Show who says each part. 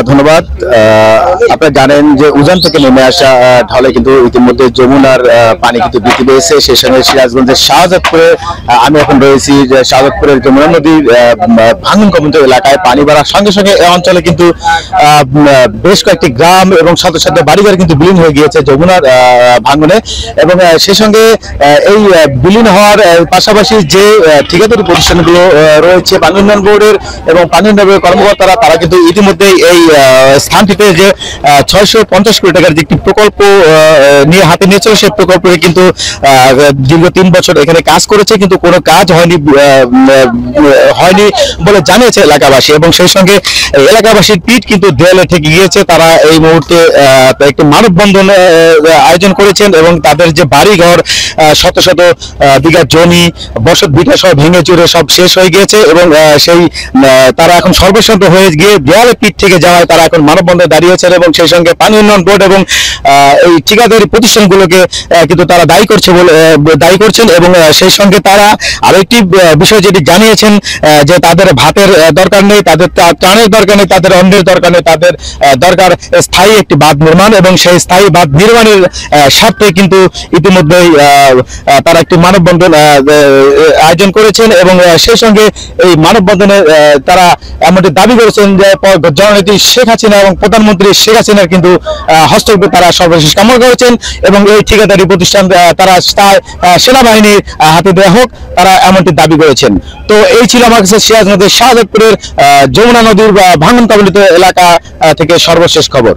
Speaker 1: ধন্যবাদ। আপনারা জানেন যে উজান থেকে নেমে আসা ঢলে কিন্তু ইতিমধ্যে যমুনার পানি কিন্তু বৃদ্ধি পেয়েছে। সেই সঙ্গে সিরাজগঞ্জের শাহজাদপুরে আমি এখন রয়েছি, যে শাহজাদপুরের যমুনা নদীর ভাঙন কমিত এলাকায় পানি বাড়ার সঙ্গে সঙ্গে এই অঞ্চলে কিন্তু বেশ কয়েকটি গ্রাম এবং সাথে সাথে বাড়িঘর কিন্তু বিলীন হয়ে গিয়েছে যমুনার ভাঙনে। এবং সেই সঙ্গে এই বিলীন হওয়ার পাশাপাশি যে ঠিকাদারি প্রতিষ্ঠানগুলো রয়েছে পানি উন্নয়ন বোর্ডের এবং পানি উন্নয়ন কর্মকর্তারা, তারা কিন্তু ইতিমধ্যে এই স্থানটিতে যে 650 কোটি টাকার যে একটি প্রকল্প নিয়ে হাতে নিয়েছিল, সেই প্রকল্পে কিন্তু দীর্ঘ 3 বছর এখানে কাজ করেছে, কিন্তু কোনো কাজ হয়নি বলে জানিয়েছে এলাকাবাসী। এবং সেই সঙ্গে এলাকাবাসীর পিঠ কিন্তু দেয়ালে ঠেকে গিয়েছে। তারা এই মুহূর্তে একটি মানববন্ধন আয়োজন করেছেন এবং তাদের যে বাড়িঘর, শত শত বিঘা জমি, বসত ভিটা সব ভেঙে চুরে সব শেষ হয়ে গিয়েছে। এবং সেই তারা এখন সর্বশান্ত হয়ে গিয়ে দেয়ালে পিঠ থেকে যাওয়ায় তারা এখন মানববন্ধনে দাঁড়িয়েছেন। এবং সেই সঙ্গে পানি উন্নয়ন বোর্ড এবং এই ঠিকাদারি প্রতিষ্ঠানগুলোকে কিন্তু তারা দায়ী করছেন। এবং সেই সঙ্গে তারা আরো একটি বিষয় যেটি জানিয়েছেন, যে তাদের ভাতের দরকার নেই, তাদের ত্রাণের দরকার নেই, তাদের অন্যের দরকার নেই, তাদের দরকার স্থায়ী একটি বাঁধ নির্মাণ। এবং সেই স্থায়ী বাঁধ নির্মাণের স্বার্থে কিন্তু ইতিমধ্যেই তারা একটি মানববন্ধন আয়োজন করেছেন। এবং সেই সঙ্গে এই মানববন্ধনে তারা এমনটি দাবি করেছেন যে জননেত্রী শেখ হাসিনা এবং প্রধানমন্ত্রী শেখ হাসিনার কিন্তু হস্তক্ষেপে তারা সর্বশেষ কামনা করেছেন। এবং এই ঠিকাদারি প্রতিষ্ঠান তারা সেনাবাহিনীর হাতে দেওয়া হোক, তারা এমনটি দাবি করেছেন। তো এই ছিল আমার কাছে সিরাজগঞ্জের শাহজাদপুরের যমুনা নদীর ভাঙন কবলিত এলাকা থেকে সর্বশেষ খবর।